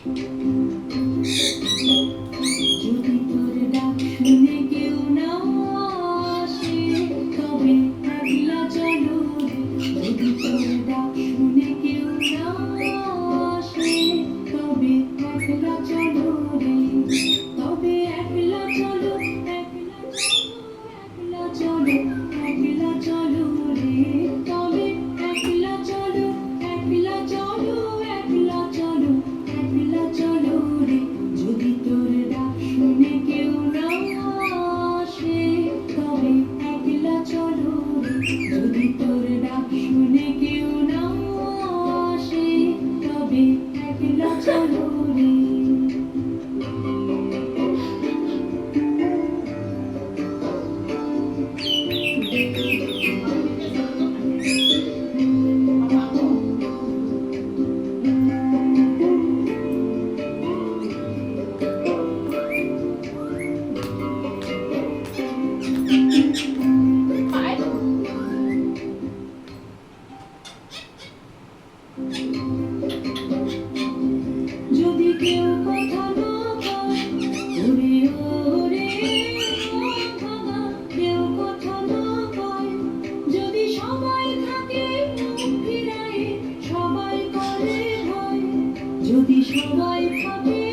যদি তোর ডাক শুনে কেউ না আসে তবে একলা চলো রে। যদি তোর ডাক শুনে কেউ না আসে তবে একলা চলো রে। তবে একলা চলো, একলা চলো, একলা চলো রে। তবে একলা চলো, একলা চলো, একলা চলো, একলা চলো রে। যদি তোর ডাক শুনে কেউ না আসে তবে একলা চলো রে। যদি তোর ডাক শুনে কেউ না আসে তবে একলা চলো রে। যদি কেউ কথা না কয় ওরে ওরে মন ভাঙা, কেউ কথা না কয়, যদি সবাই থাকে মুখ ফিরায়ে, সবাই করে ভয়, যদি সবাই থাকে